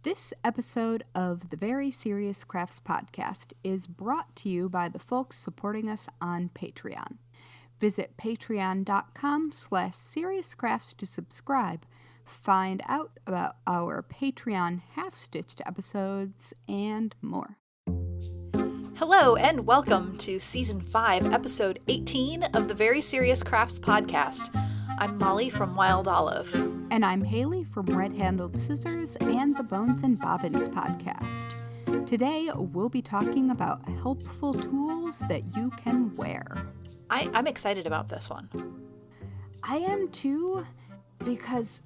This episode of the Very Serious Crafts podcast is brought to you by the folks supporting us on Patreon. Visit patreon.com/seriouscrafts to subscribe. Find out about our Patreon half-stitched episodes and more. Hello and welcome to Season 5, Episode 18 of the Very Serious Crafts podcast. I'm Molly from Wild Olive. And I'm Haley from Red Handled Scissors and the Bones and Bobbins podcast. Today, we'll be talking about helpful tools that you can wear. I'm excited about this one. I am too, because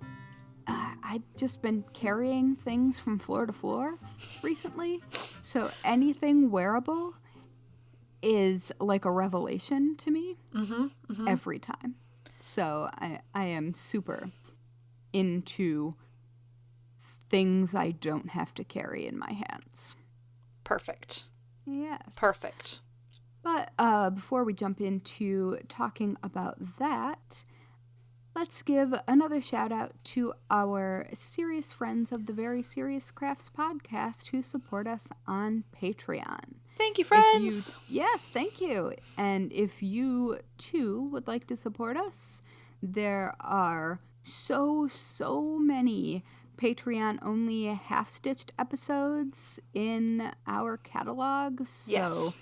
I've just been carrying things from floor to floor recently. So anything wearable is like a revelation to me every time. So I am super into things I don't have to carry in my hands. Perfect. Yes. Perfect. But before we jump into talking about that, let's give another shout out to our serious friends of the Very Serious Crafts podcast who support us on Patreon. Thank you, friends. Yes, thank you. And if you, too, would like to support us, there are so many Patreon-only half-stitched episodes in our catalog. So yes.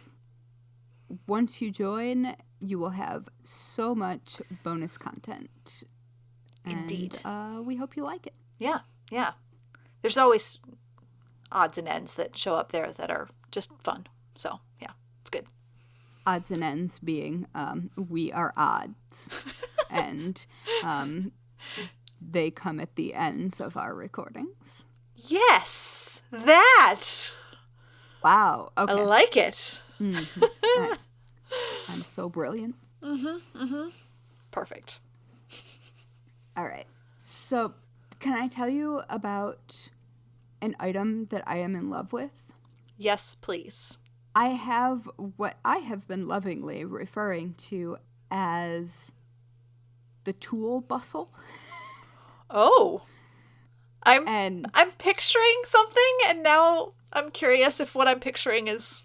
Once you join, you will have so much bonus content. Indeed. And we hope you like it. Yeah. There's always odds and ends that show up there that are just fun. So, yeah, it's good. Odds and ends being we are odds. And they come at the ends of our recordings. Yes, that. Wow. Okay. I like it. Mm-hmm. I'm so brilliant. Perfect. All right. So, can I tell you about an item that I am in love with? Yes, please. I have what I have been lovingly referring to as the tool bustle. Oh. I'm picturing something, and now I'm curious if what I'm picturing is...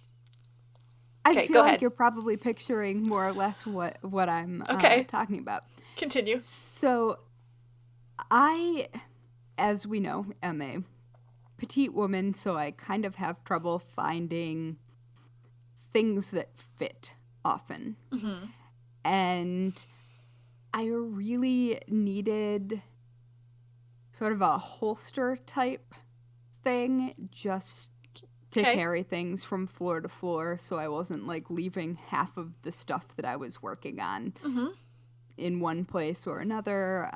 I feel like you're probably picturing more or less what I'm talking about. Continue. So, I, as we know, am a petite woman, so I kind of have trouble finding things that fit often. Mm-hmm. And I really needed sort of a holster type thing just to carry things from floor to floor, so I wasn't like leaving half of the stuff that I was working on in one place or another.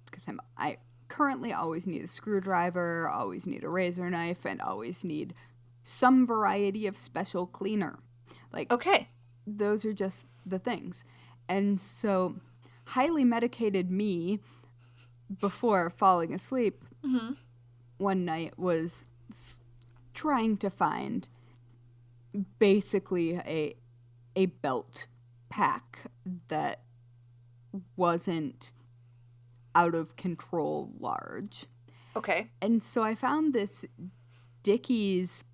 Because I currently always need a screwdriver, always need a razor knife, and always need some variety of special cleaner. Like, those are just the things. And so, highly medicated me before falling asleep one night was trying to find basically a belt pack that wasn't out of control large. Okay. And so I found this Dickies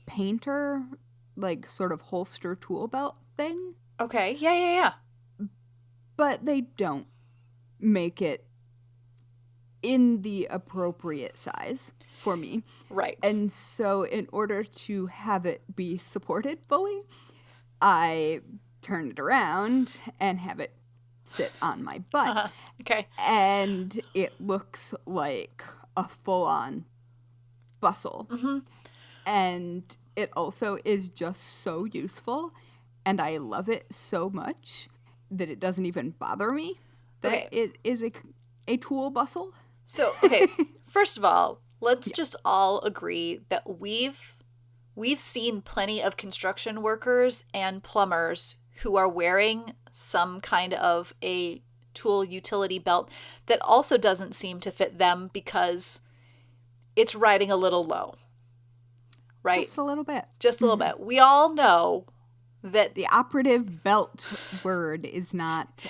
painter, like sort of holster tool belt thing. Okay. Yeah. But they don't make it in the appropriate size for me. Right. And so in order to have it be supported fully, I turn it around and have it sit on my butt. Okay. And it looks like a full-on bustle. Mm-hmm. And it also is just so useful, and I love it so much that it doesn't even bother me that it is a tool bustle. So, first of all, let's just all agree that we've seen plenty of construction workers and plumbers who are wearing some kind of a tool utility belt that also doesn't seem to fit them because it's riding a little low. Right? Just a little bit. Just a little bit. We all know that the operative belt word is not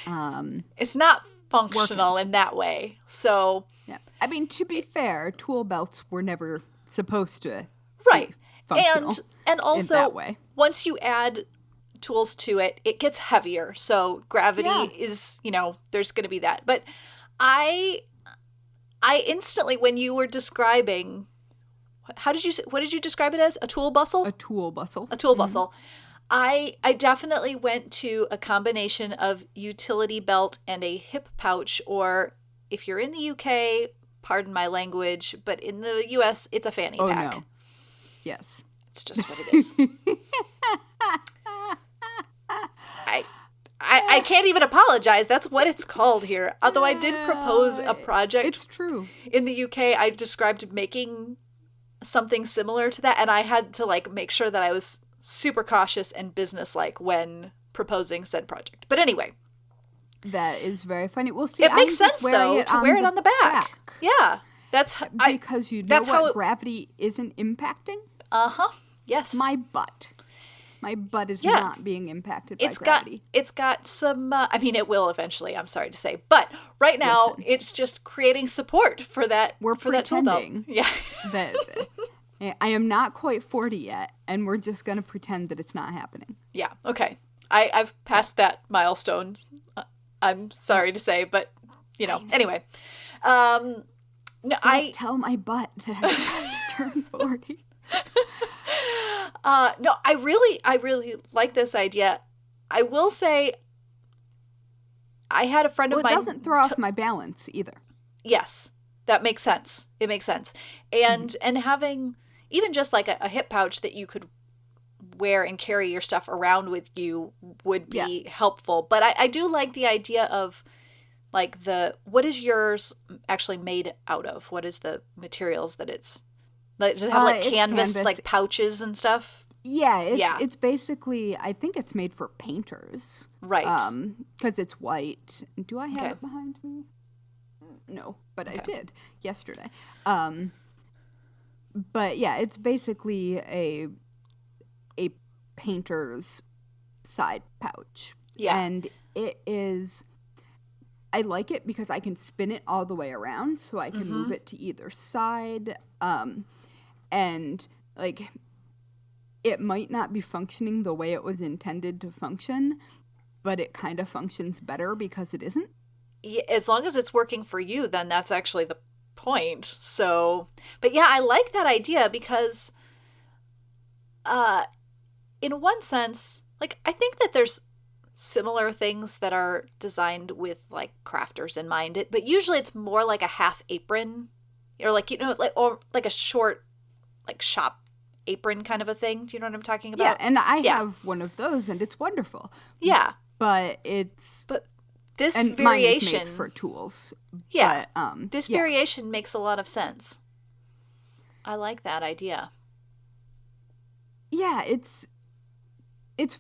it's not functional in that way. So Yeah. I mean, to be fair, tool belts were never supposed to Right. be functional And also, in that way. once you add tools to it, it gets heavier. So gravity is, there's going to be that. But I instantly, when you were describing, what did you describe it as? A tool bustle? A tool bustle. A tool bustle. I definitely went to a combination of utility belt and a hip pouch, or if you're in the UK, pardon my language, but in the US, it's a fanny pack. No. Yes. It's just what it is. I can't even apologize. That's what it's called here. Although I did propose a project. It's true. In the UK, I described making something similar to that, and I had to make sure that I was super cautious and businesslike when proposing said project. But anyway. That is very funny. Well, see, it makes sense though to wear it on the back. Yeah. That's because you know what gravity isn't impacting? Yes. My butt is not being impacted by gravity. It's got some, it will eventually, I'm sorry to say. But right now, it's just creating support for that. We're pretending that I am not quite 40 yet, and we're just going to pretend that it's not happening. Yeah, okay. I've passed that milestone, I'm sorry to say, but, anyway. No, Don't tell my butt that I'm about to turn 40. No, I really like this idea. I will say, I had a friend of mine. It doesn't throw off my balance either. Yes, that makes sense. It makes sense. And having even just like a hip pouch that you could wear and carry your stuff around with you would be helpful. But I do like the idea of what is yours actually made out of? What is the materials that it's? Does it have canvas, pouches and stuff? Yeah, it's basically, I think it's made for painters. Right. Because it's white. Do I have it behind me? No, but I did yesterday. But yeah, it's basically a painter's side pouch. Yeah. And it is, I like it because I can spin it all the way around, so I can move it to either side. And it might not be functioning the way it was intended to function, but it kind of functions better because it isn't. Yeah, as long as it's working for you, then that's actually the point. So, but yeah, I like that idea because, in one sense, I think that there's similar things that are designed with crafters in mind, but usually it's more like a half apron, or or a short shop apron kind of a thing. Do you know what I'm talking about? Yeah, and I have one of those, and it's wonderful. Yeah, but this variation mine is made for tools. Yeah, but, this variation makes a lot of sense. I like that idea. Yeah, it's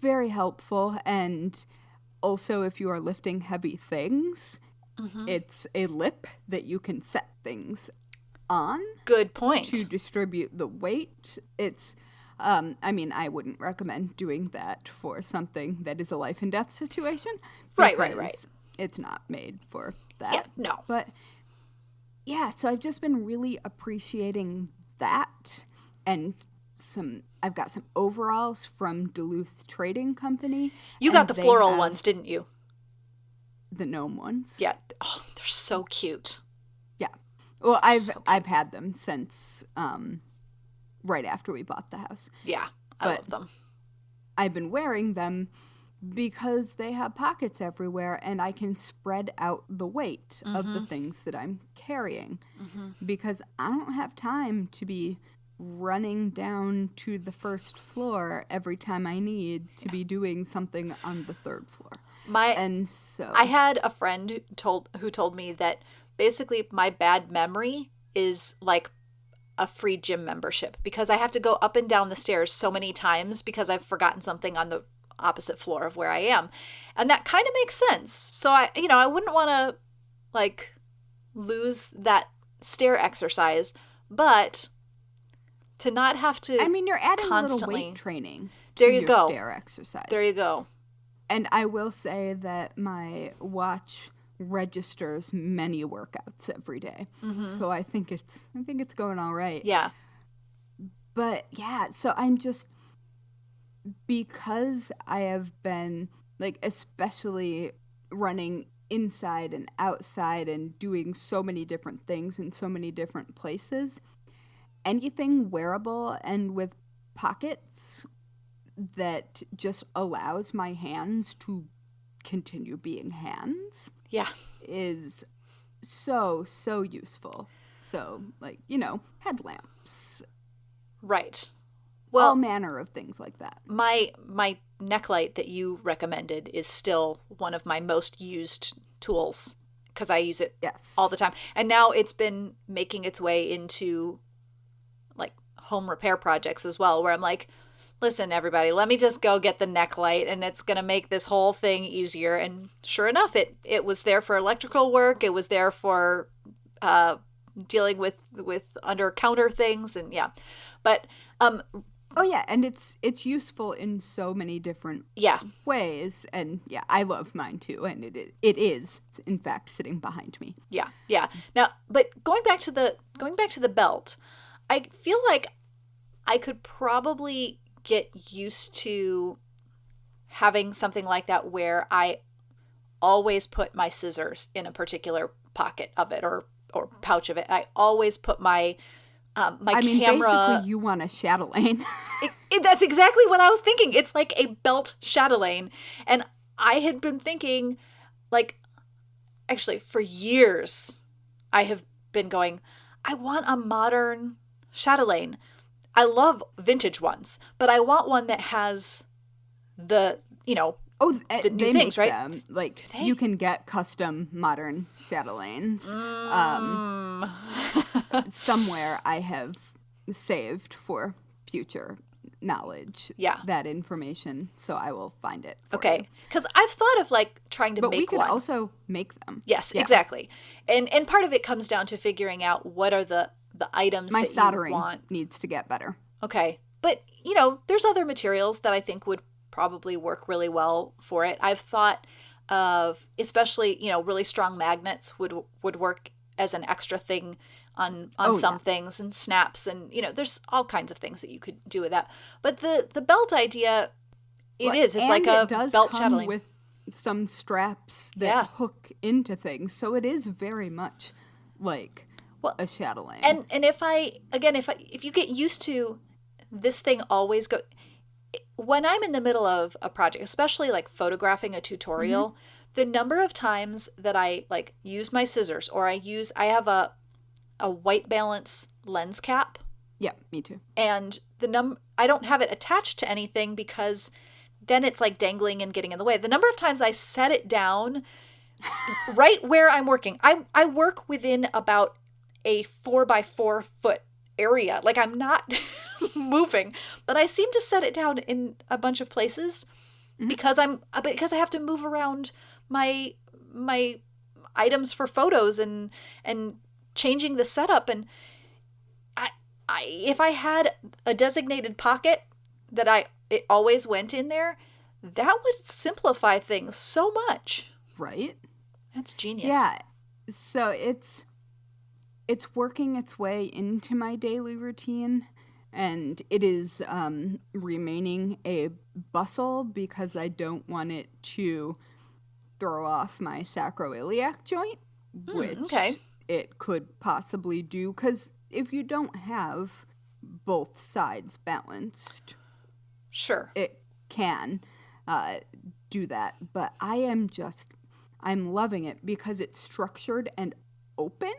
very helpful, and also if you are lifting heavy things, it's a lip that you can set things on. Good point. To distribute the weight. It's, I wouldn't recommend doing that for something that is a life and death situation. Right. It's not made for that. Yeah, no. But yeah, so I've just been really appreciating that, and I've got some overalls from Duluth Trading Company. You got the floral ones, didn't you? The gnome ones. Yeah. Oh, they're so cute. Yeah. Well, I've had them since right after we bought the house. Yeah, I love them. I've been wearing them because they have pockets everywhere, and I can spread out the weight of the things that I'm carrying, because I don't have time to be running down to the first floor every time I need to be doing something on the third floor. I had a friend who told me that basically my bad memory is like a free gym membership, because I have to go up and down the stairs so many times because I've forgotten something on the opposite floor of where I am. And that kind of makes sense. So I wouldn't want to lose that stair exercise, but to not have to you're adding constantly, a little weight training to your stair exercise. There you go. And I will say that my watch registers many workouts every day. So I think it's going all right. Yeah. But yeah, so I'm just, because I have been like, especially running inside and outside and doing so many different things in so many different places, anything wearable and with pockets that just allows my hands to continue being hands Yeah. is so useful. So, like, you know, headlamps, Right. all Well, manner of things like that. my neck light that you recommended is still one of my most used tools because I use it Yes. all the time. And now it's been making its way into like home repair projects as well, where I'm like, listen, everybody, let me just go get the neck light and it's going to make this whole thing easier. And sure enough, it was there for electrical work. It was there for dealing with under counter things. And yeah, but Oh yeah, and it's useful in so many different yeah. ways, and yeah, I love mine too, and it is in fact sitting behind me. Yeah, yeah. Now, but going back to the belt, I feel like I could probably get used to having something like that where I always put my scissors in a particular pocket of it or pouch of it. I always put my my camera. Basically, you want a chatelaine. That's exactly what I was thinking. It's like a belt chatelaine, and I had been thinking, like, actually for years, I have been going, I want a modern chatelaine. I love vintage ones, but I want one that has the, you know, the new they things, make right? them. Like, you can get custom modern chatelaines. Somewhere I have saved for future knowledge. Yeah. That information, so I will find it for Okay, you. because I've thought of like trying to But make we could one. also make them. Yes, Yeah. exactly. And part of it comes down to figuring out what are the items My that soldering you want. needs to get better. Okay. But, you know, there's other materials that I think would probably work really well for it. I've thought of, especially, you know, really strong magnets would work as an extra thing on some things, and snaps, and, you know, there's all kinds of things that you could do with that. But the belt idea, it's like a belt chatelaine. With some straps that hook into things, so it is very much like a chatelaine. And if you get used to this thing always go, when I'm in the middle of a project, especially like photographing a tutorial, the number of times that I like use my scissors, or I have a white balance lens cap. Yeah, me too. And I don't have it attached to anything because then it's like dangling and getting in the way. The number of times I set it down right where I'm working. I work within about a 4x4 foot area. Like, I'm not moving, but I seem to set it down in a bunch of places because I have to move around my items for photos and changing the setup. And I if I had a designated pocket that it always went in there, that would simplify things so much. Right? That's genius. Yeah. So it's working its way into my daily routine, and it is remaining a bustle because I don't want it to throw off my sacroiliac joint, which it could possibly do, because if you don't have both sides balanced, sure, it can do that. But I'm loving it because it's structured and open.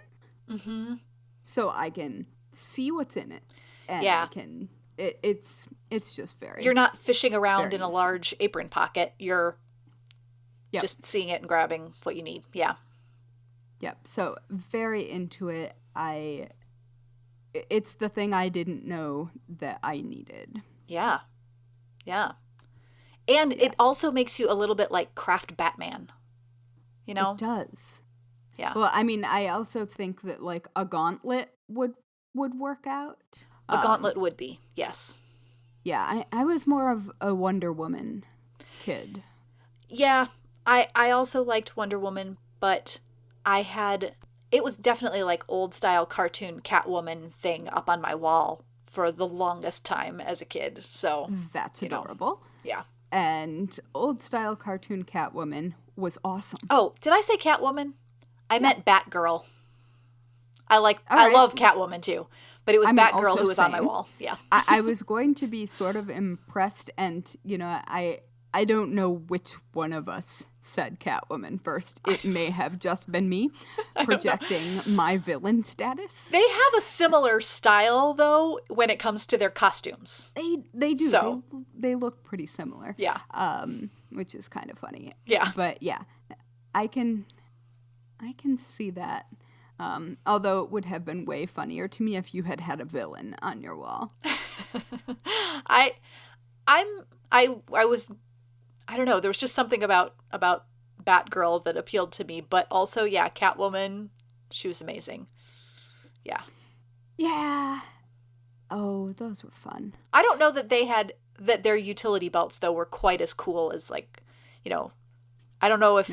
Mm-hmm. So I can see what's in it, and I can. It's just very. You're not fishing around in a large apron pocket. You're just seeing it and grabbing what you need. Yeah. Yep. So very into it. It's the thing I didn't know that I needed. Yeah. Yeah. And it also makes you a little bit like Craft Batman. You know? It does. Yeah. Well, I mean, I also think that like a gauntlet would work out. A gauntlet would be, yes. Yeah, I was more of a Wonder Woman kid. Yeah, I also liked Wonder Woman, but it was definitely like old style cartoon Catwoman thing up on my wall for the longest time as a kid. So That's adorable. Yeah. And old style cartoon Catwoman was awesome. Oh, did I say Catwoman? I meant Batgirl. I right. love Catwoman too, but it was Batgirl also who was on my same. wall. Yeah. I was going to be sort of impressed, and, I don't know which one of us said Catwoman first. It may have just been me projecting my villain status. They have a similar style, though, when it comes to their costumes. They do. So. They look pretty similar. Yeah. Which is kind of funny. Yeah. But yeah, I can see that. Although it would have been way funnier to me if you had a villain on your wall. I don't know. There was just something about Batgirl that appealed to me, but also, yeah, Catwoman, she was amazing. Yeah. Yeah. Oh, those were fun. I don't know that their utility belts though were quite as cool as I don't know if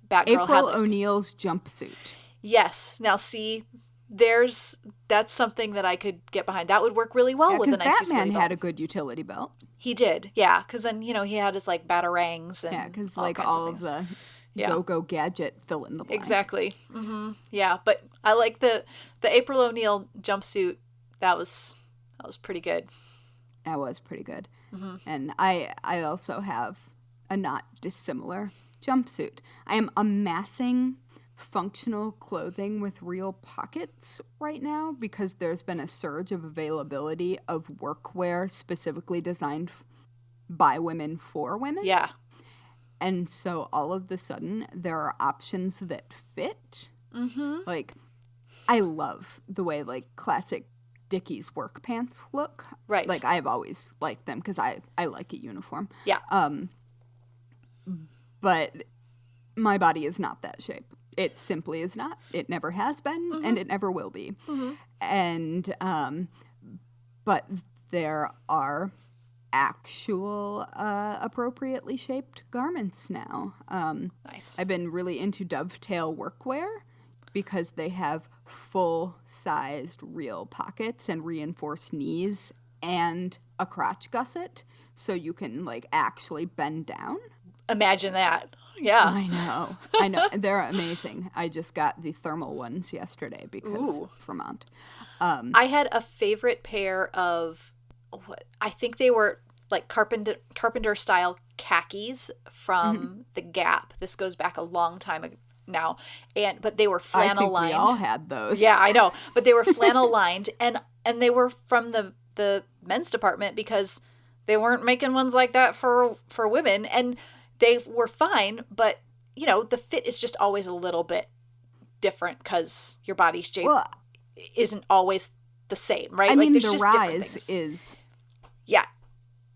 Batgirl April had O'Neil's jumpsuit. Yes. Now see, that's something that I could get behind. That would work really well with a nice utility belt. Batman had a good utility belt. He did, yeah, because then, he had his, batarangs and because, all of the go-go gadget fill in the blank. Exactly. Mm-hmm. Yeah, but I like the April O'Neil jumpsuit. That was pretty good. That was pretty good. Mm-hmm. And I also have a not dissimilar jumpsuit. I am amassing functional clothing with real pockets right now because there's been a surge of availability of workwear specifically designed by women for women. Yeah. And so all of the sudden there are options that fit. Mm-hmm. I love the way classic Dickies work pants look. Right. I've always liked them because I like a uniform. Yeah. But my body is not that shape. It simply is not. It never has been, Mm-hmm. and it never will be. Mm-hmm. And, but there are actual appropriately shaped garments now. Nice. I've been really into dovetail workwear because they have full-sized real pockets and reinforced knees and a crotch gusset, so you can, actually bend down. Imagine that. Yeah. I know. They're amazing. I just got the thermal ones yesterday because Vermont. I had a favorite pair of I think they were carpenter style khakis from the Gap. This goes back a long time now, but they were flannel lined. I think we all had those. Yeah, I know, but they were flannel lined, and they were from the men's department because they weren't making ones like that for women, and they were fine, but the fit is just always a little bit different because your body shape isn't always the same, right? I mean, there's the just rise is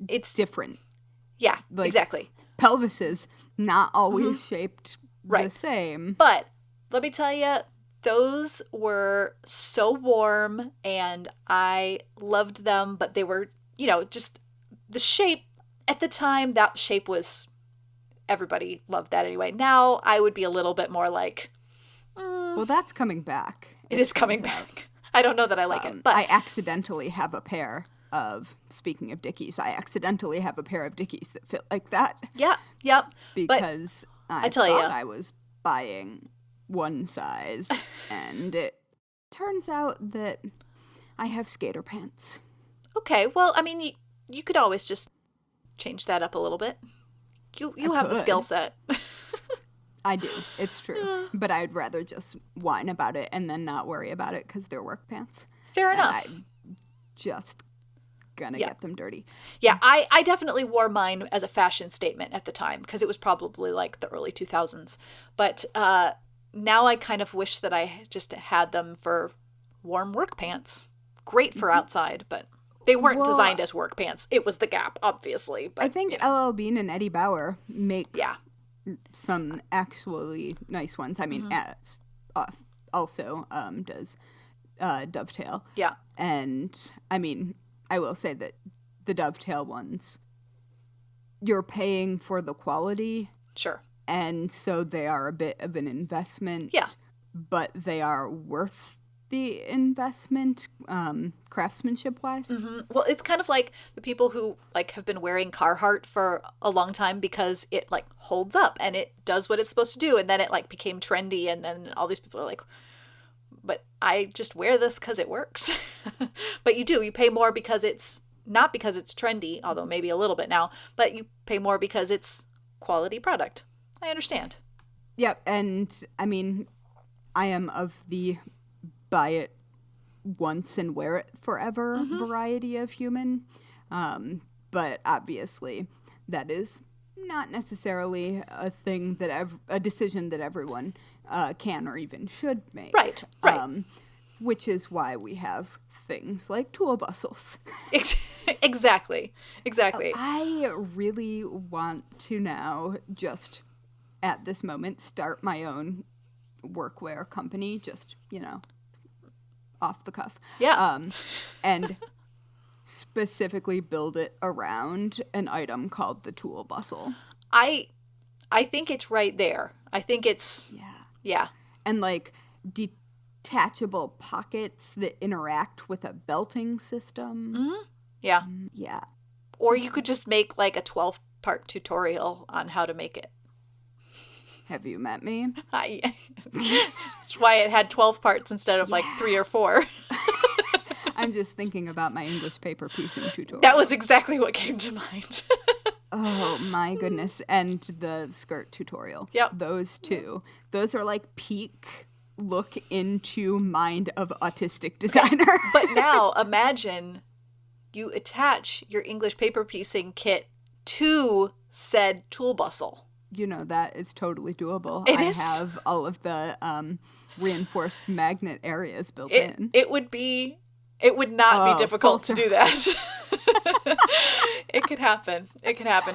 it's different. Yeah, exactly. Pelvis is not always shaped the same. But let me tell you, those were so warm, and I loved them. But they were, just the shape at the time. That shape was. Everybody loved that anyway. Now I would be a little bit more well, that's coming back. It is coming back. I don't know that I like it, but I accidentally have a pair of, speaking of Dickies, I accidentally have a pair of Dickies that fit like that. Yeah, yep. Because I tell you, I was buying one size, and it turns out that I have skater pants. Okay, well, I mean, you could always just change that up a little bit. You have the skill set. I do. It's true. But I'd rather just whine about it and then not worry about it because they're work pants. Fair enough. I'm just gonna get them dirty. Yeah, I definitely wore mine as a fashion statement at the time because it was probably the early 2000s. But now I kind of wish that I just had them for warm work pants. Great for outside, but they weren't designed as work pants. It was the Gap, obviously. But, I think LL Bean and Eddie Bauer make some actually nice ones. I mean, also does Dovetail. Yeah. And, I mean, I will say that the Dovetail ones, you're paying for the quality. Sure. And so they are a bit of an investment. Yeah. But they are worth the investment, craftsmanship-wise. Mm-hmm. Well, it's kind of like the people who like have been wearing Carhartt for a long time because it like holds up and it does what it's supposed to do, and then it like became trendy, and then all these people are like, but I just wear this because it works. But you pay more because it's not because it's trendy, although maybe a little bit now, but you pay more because it's quality product. I understand. Yep, and I mean, I am of the buy it once and wear it forever variety of human. But obviously that is not necessarily a thing that a decision that everyone can or even should make. Right. Which is why we have things like tool bustles. Exactly. I really want to now just at this moment start my own workwear company, just, off the cuff. Yeah. And specifically build it around an item called the tool bustle. I think it's right there. I think it's yeah. And like detachable pockets that interact with a belting system. Mm-hmm. Yeah. Yeah. Or you could just make like a 12-part tutorial on how to make it. Have you met me? That's why it had 12 parts instead of like 3 or 4. I'm just thinking about my English paper piecing tutorial. That was exactly what came to mind. Oh my goodness. And the skirt tutorial. Yep. Those two. Those are like peak look into mind of autistic designer. But now imagine you attach your English paper piecing kit to said tool bustle. That is totally doable. It I is. have all of the reinforced magnet areas built in. It would not be difficult to do that. It could happen.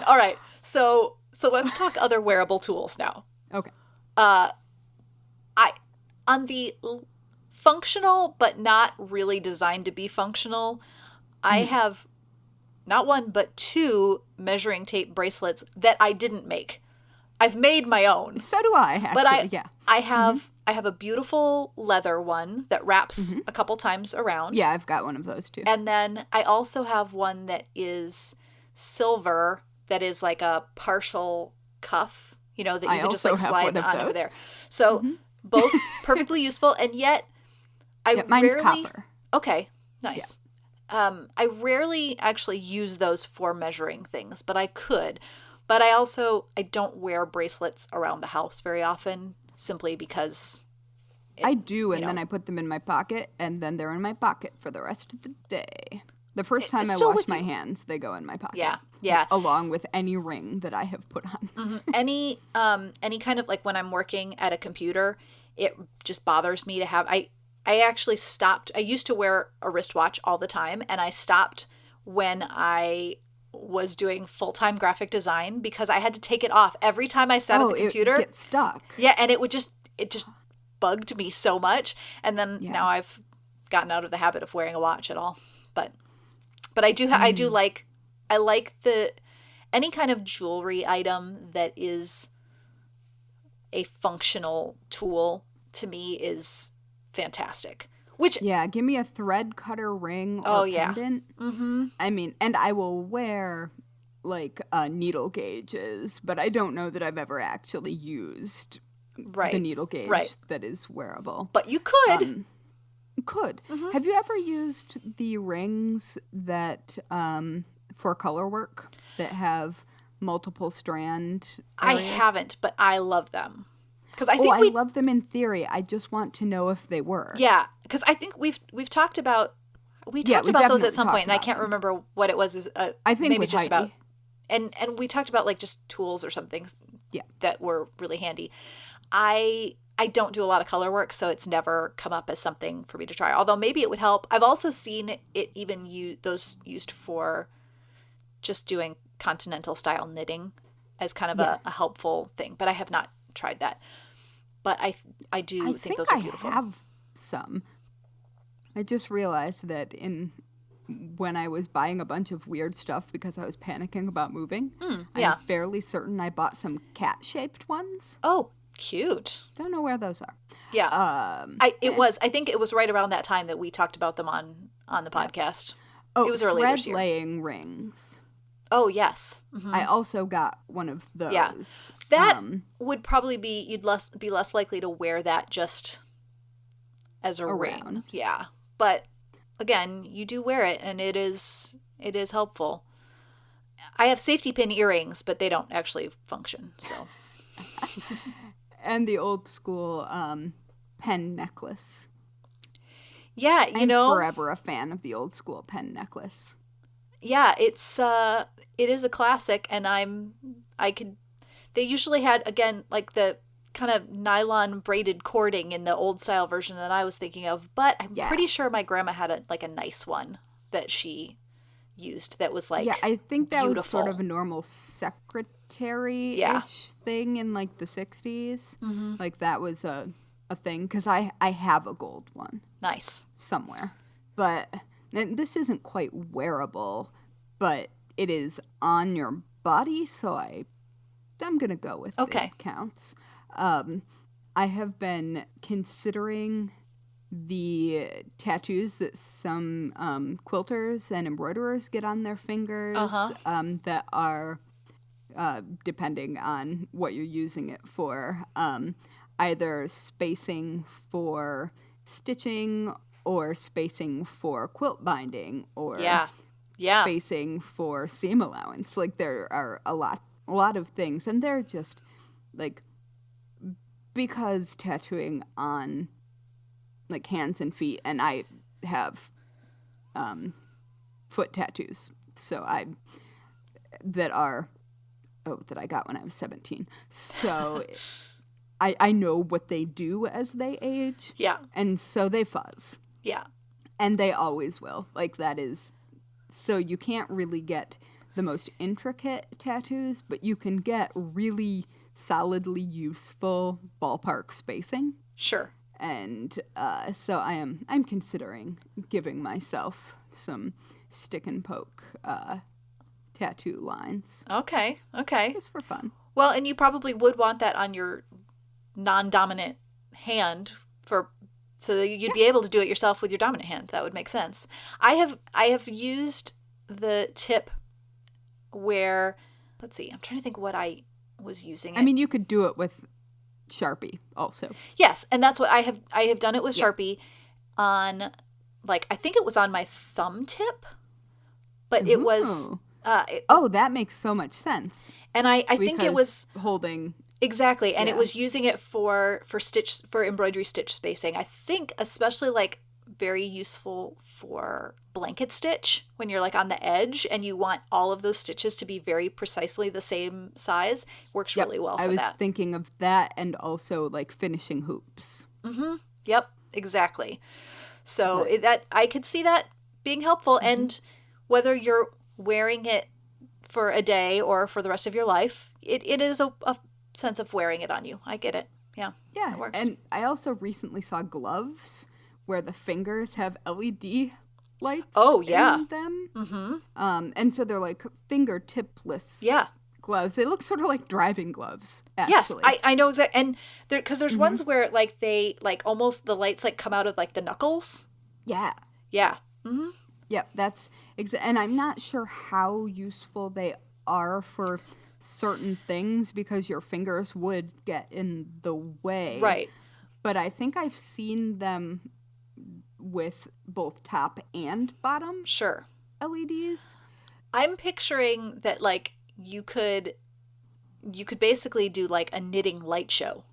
All right. So let's talk other wearable tools now. Okay. On the functional but not really designed to be functional, I have not one but 2 measuring tape bracelets that I didn't make. I've made my own. So do I, actually. But I have a beautiful leather one that wraps a couple times around. Yeah, I've got one of those too. And then I also have one that is silver that is like a partial cuff, that you can just like slide on over there. So both perfectly useful, and yet mine's copper. Okay, nice. Yeah. I rarely actually use those for measuring things, but I could. But I don't wear bracelets around the house very often, simply because I do, and then I put them in my pocket, and then they're in my pocket for the rest of the day. The first time I wash my hands, they go in my pocket. Yeah. Along with any ring that I have put on. Mm-hmm. Any kind of like when I'm working at a computer, it just bothers me to have. I actually stopped. I used to wear a wristwatch all the time, and I stopped when I was doing full-time graphic design because I had to take it off every time I sat at the computer. It gets stuck. Yeah, and it just bugged me so much. And then now I've gotten out of the habit of wearing a watch at all. But I like any kind of jewelry item that is a functional tool to me is fantastic. Give me a thread cutter ring or pendant. Mm-hmm. I mean, and I will wear like needle gauges, but I don't know that I've ever actually used the needle gauge that is wearable. But you could. Mm-hmm. Have you ever used the rings that for color work that have multiple strand areas? I haven't, but I love them. I love them in theory. I just want to know if they work. Yeah, because I think we've talked about those at some point, and I can't remember what it was. It was I think maybe with just Heidi. about, and we talked about like just tools or something. Yeah. That were really handy. I don't do a lot of color work, so it's never come up as something for me to try. Although maybe it would help. I've also seen it even used for just doing continental style knitting as kind of a helpful thing, but I have not tried that. But I think those are beautiful. I have some. I just realized that in when I was buying a bunch of weird stuff because I was panicking about moving. Yeah. I'm fairly certain I bought some cat-shaped ones. Oh, cute. Don't know where those are. Yeah. I think it was right around that time that we talked about them on the podcast. Oh, it was earlier this year. thread-laying rings. Oh, yes. Mm-hmm. I also got one of those. Yeah. That would probably be, you'd be less likely to wear that just as a ring. Yeah. But again, you do wear it and it is helpful. I have safety pin earrings, but they don't actually function, so. And the old school pen necklace. Yeah, I'm forever a fan of the old school pen necklace. Yeah, it is a classic, and they usually had, again, like the kind of nylon braided cording in the old style version that I was thinking of, but I'm pretty sure my grandma had a nice one that she used that was like, yeah, I think that beautiful. was sort of a normal secretary-ish thing in like the 60s. Mm-hmm. Like that was a thing, because I have a gold one. Nice. Somewhere. But and this isn't quite wearable, but it is on your body, so I'm going to go with it counts. I have been considering the tattoos that some quilters and embroiderers get on their fingers that are, depending on what you're using it for, either spacing for stitching or spacing for quilt binding or spacing for seam allowance. Like there are a lot of things, and they're just like, because tattooing on like hands and feet, and I have foot tattoos, so that I got when I was 17. So I know what they do as they age. Yeah. And so they fuzz. Yeah. And they always will. Like that is, so you can't really get the most intricate tattoos, but you can get really solidly useful ballpark spacing. Sure. And so I'm considering giving myself some stick and poke tattoo lines. Okay. Just for fun. Well, and you probably would want that on your non-dominant hand so that you'd be able to do it yourself with your dominant hand. That would make sense. I have used the tip where, let's see, I'm trying to think what I was using it. I mean, you could do it with Sharpie also. Yes, and that's what I have done it with Sharpie on, like, I think it was on my thumb tip, but it was that makes so much sense. And I think it was holding exactly, and it was using it for embroidery stitch spacing. I think especially like very useful for blanket stitch when you're like on the edge and you want all of those stitches to be very precisely the same size. Works really well for that. I was thinking of that, and also like finishing hoops. Mm-hmm. Yep, exactly. So that I could see that being helpful, and whether you're wearing it for a day or for the rest of your life, it is a sense of wearing it on you. I get it. Yeah. Yeah. It works. And I also recently saw gloves where the fingers have LED lights in them. Mm-hmm. And so they're like fingertipless gloves. They look sort of like driving gloves, actually. Yes, I know exactly. And because there's ones where like they like almost the lights like come out of like the knuckles. Yeah. Yeah. Mm-hmm. Yep, that's and I'm not sure how useful they are for certain things because your fingers would get in the way. Right. But I think I've seen them with both top and bottom LEDs. I'm picturing that like you could basically do like a knitting light show.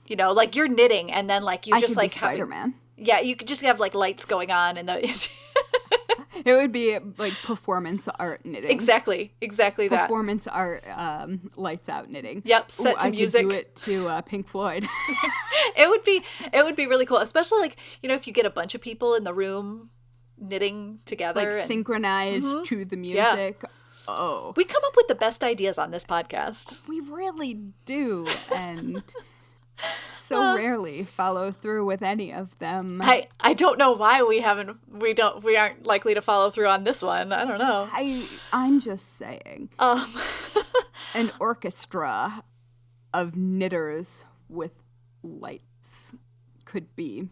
You know, like you're knitting and then like you're just like Spider-Man. Yeah, you could just have like lights going on and it would be like performance art knitting. Exactly that. Performance art, lights out knitting. Yep, set to music. I could do it to Pink Floyd. It would be really cool, especially like, you know, if you get a bunch of people in the room knitting together, like synchronized to the music. Yeah. Oh, we come up with the best ideas on this podcast. We really do, and so rarely follow through with any of them. I don't know why we aren't likely to follow through on this one. I don't know. I'm just saying. An orchestra of knitters with lights could be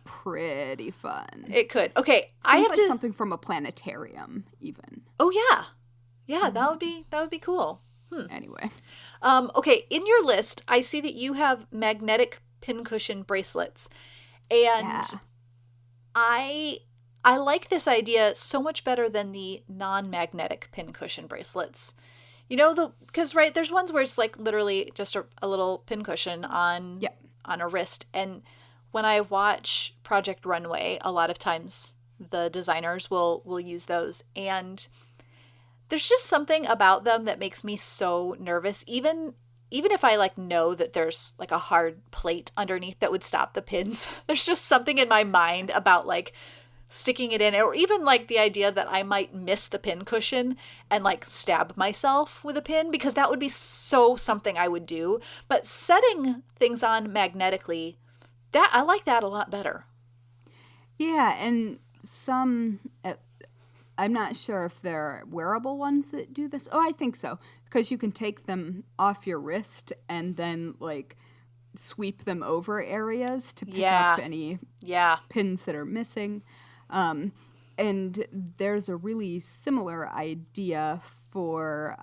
pretty fun. It could. Okay, Seems like something from a planetarium even. Oh yeah. Yeah, that would be cool. Anyway. Okay, in your list, I see that you have magnetic pincushion bracelets. And I like this idea so much better than the non-magnetic pincushion bracelets. You know, because there's ones where it's like literally just a little pincushion on a wrist. And when I watch Project Runway, a lot of times the designers will use those. And there's just something about them that makes me so nervous. Even if I like know that there's like a hard plate underneath that would stop the pins, there's just something in my mind about like sticking it in, or even like the idea that I might miss the pin cushion and like stab myself with a pin, because that would be something I would do. But setting things on magnetically, that I like that a lot better. Yeah, and I'm not sure if there are wearable ones that do this. Oh, I think so, because you can take them off your wrist and then like sweep them over areas to pick up any pins that are missing. And there's a really similar idea for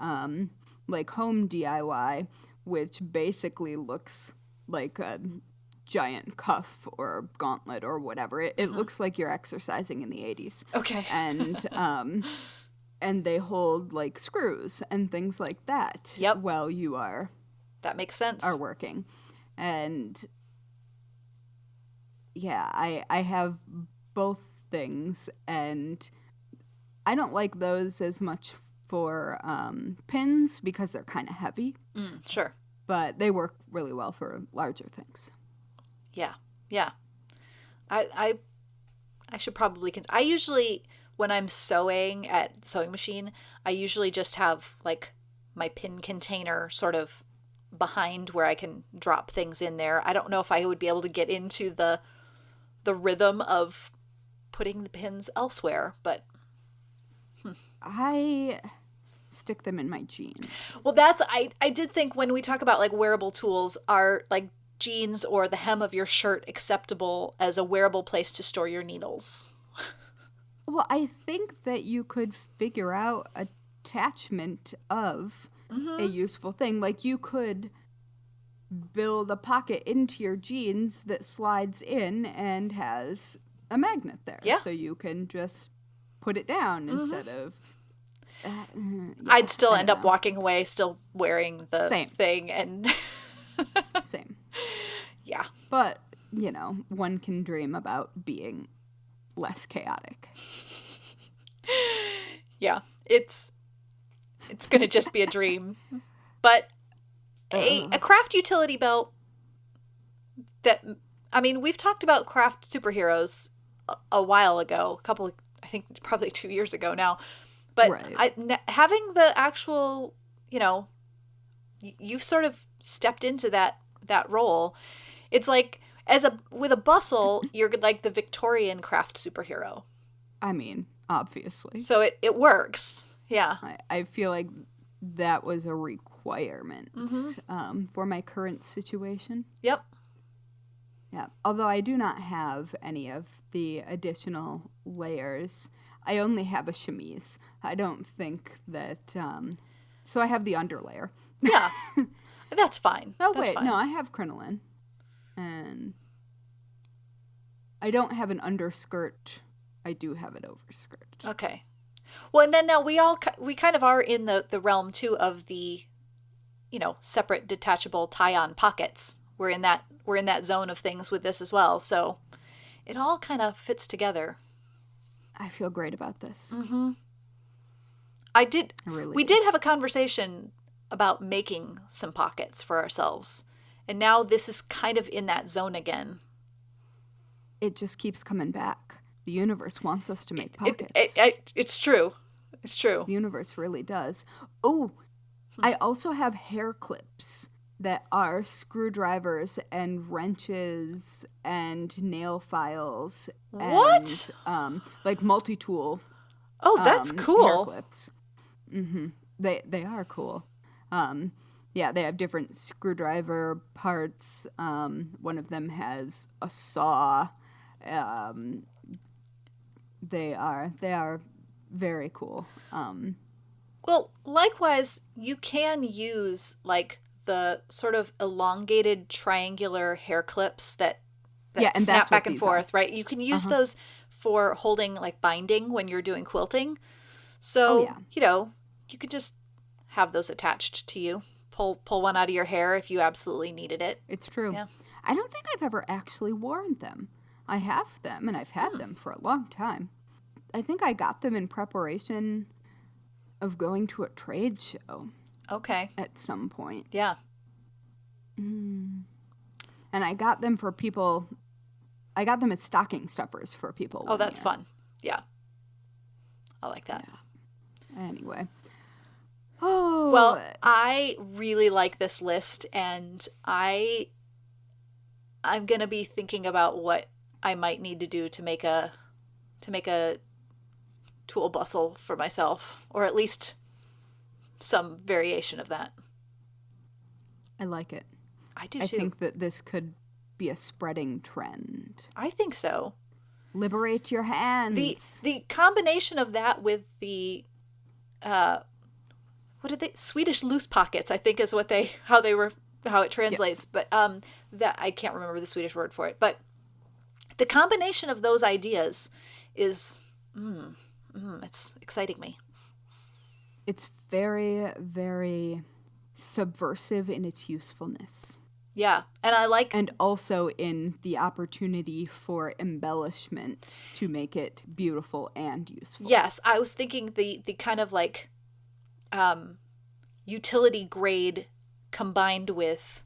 like home DIY, which basically looks like a giant cuff or gauntlet or whatever. It looks like you're exercising in the 80s. Okay. And they hold like screws and things like that. Yep. While you are. That makes sense. Are working. And yeah, I have both things, and I don't like those as much for pins because they're kind of heavy. Sure. But they work really well for larger things. Yeah. I should probably I usually, when I'm sewing at sewing machine, I usually just have like my pin container sort of behind where I can drop things in there. I don't know if I would be able to get into the rhythm of putting the pins elsewhere, but I stick them in my jeans. Well, I did think when we talk about like wearable tools, are like jeans or the hem of your shirt acceptable as a wearable place to store your needles? Well, I think that you could figure out attachment of a useful thing. Like you could build a pocket into your jeans that slides in and has a magnet there. Yeah. So you can just put it down instead of... I'd still end up walking away still wearing the thing. And Same. Yeah. But, one can dream about being less chaotic. Yeah. It's going to just be a dream. But a craft utility belt that, I mean, we've talked about craft superheroes a while ago, I think probably 2 years ago now. But having the actual, you've sort of stepped into that role. It's like with a bustle, you're like the Victorian craft superhero. I mean, obviously. So it works. Yeah. I feel like that was a requirement for my current situation. Yep. Yeah. Although I do not have any of the additional layers. I only have a chemise. I don't think that... so I have the underlayer. Yeah. That's fine. Oh, That's wait. fine. No, I have crinoline. And I don't have an underskirt. I do have an overskirt. Okay. Well, and then now we kind of are in the realm, too, of the, separate detachable tie-on pockets. We're in that zone of things with this as well. So it all kind of fits together. I feel great about this. Mm-hmm. We did have a conversation about making some pockets for ourselves. And now this is kind of in that zone again. It just keeps coming back. The universe wants us to make pockets. It's true. It's true. The universe really does. Oh, I also have hair clips that are screwdrivers and wrenches and nail files. What? And, like multi-tool. Oh, that's Hair cool. clips. They are cool. Yeah, they have different screwdriver parts. One of them has a saw. They are very cool. Well, likewise, you can use like the sort of elongated triangular hair clips that Yeah, and snap that's what back and these forth, right? You can use those for holding like binding when you're doing quilting. So, yeah. You could just have those attached to you. Pull one out of your hair if you absolutely needed it. It's true. Yeah. I don't think I've ever actually worn them. I have them, and I've had them for a long time. I think I got them in preparation of going to a trade show Okay. at some point. Yeah. And I got them for people. I got them as stocking stuffers for people. Oh, that's fun. Yeah. I like that. Anyway. Oh. Well, I really like this list, and I'm going to be thinking about what I might need to do to make a tool bustle for myself, or at least some variation of that. I like it. I do I too. think that this could be a spreading trend. I think so. Liberate your hands. The combination of that with the what are they? Swedish loose pockets, I think is how it translates. Yes. But that I can't remember the Swedish word for it. But the combination of those ideas is it's exciting me. It's very, very subversive in its usefulness. Yeah, and I like And also in the opportunity for embellishment to make it beautiful and useful. Yes, I was thinking the kind of like utility grade combined with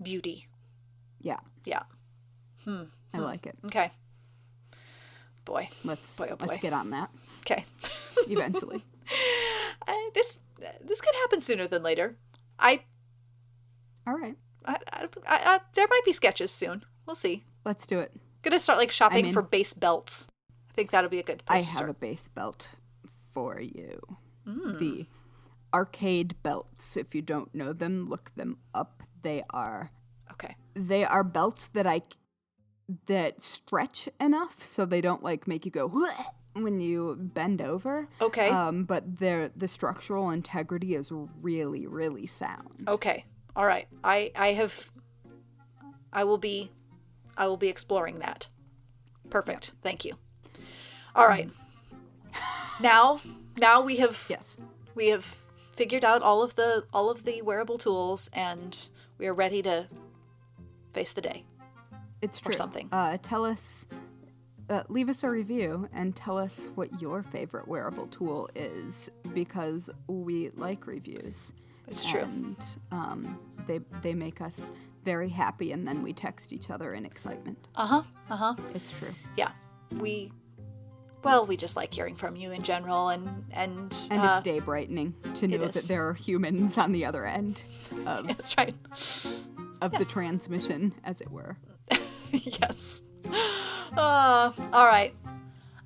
beauty. Yeah, Yeah. I like it. Okay. Boy. Let's Boy, oh boy. let's get on that Okay. eventually. This could happen sooner than later. All right, There might be sketches soon. We'll see. let's do it. Gonna start like shopping I'm in. for base belts. I think that'll be a good I place to have start. a base belt for you. The arcade belts. If you don't know them, look them up. They are Okay. belts that stretch enough so they don't like make you go when you bend over. Okay. But the structural integrity is really, really sound. Okay. All right. I will be exploring that. Perfect. Thank you. All right. Now we have Yes. figured out all of the wearable tools, and we are ready to face the day. It's true. Or something. Tell us, leave us a review and tell us what your favorite wearable tool is, because we like reviews. It's true. And they make us very happy, and then we text each other in excitement. It's true. Yeah. We just like hearing from you in general, and it's day brightening to know that there are humans on the other end of, that's right. of the transmission, as it were. Yes. All right.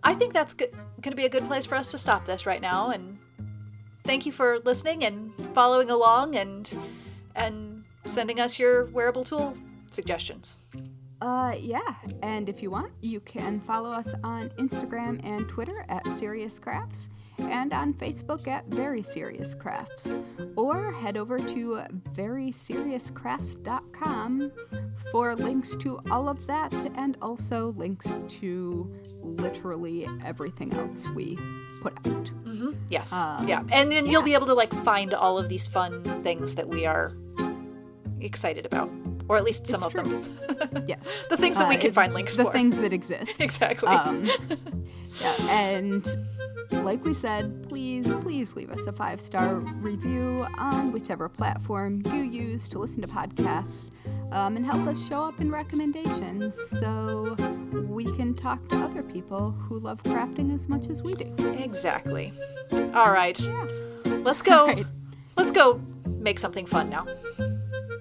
I think that's going to be a good place for us to stop this right now. And thank you for listening and following along and sending us your wearable tool suggestions. Yeah, and if you want, you can follow us on Instagram and Twitter at Serious Crafts, and on Facebook at Very Serious Crafts, or head over to veryseriouscrafts.com for links to all of that, and also links to literally everything else we put out. Yes. Yeah. And then you'll be able to like find all of these fun things that we are excited about. Or at least some of them. Yes. The things that we can find links for. The things that exist. Exactly. Yeah, and like we said, please leave us a 5-star review on whichever platform you use to listen to podcasts, and help us show up in recommendations so we can talk to other people who love crafting as much as we do. Exactly. All right. Let's go. All right. Let's go make something fun now.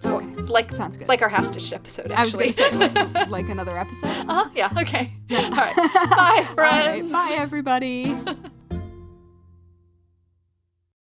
Or Like, sounds good. Like our half-stitched episode, actually. I was going to say, like another episode. Yeah, okay. All right. Bye, friends. All right, bye, everybody.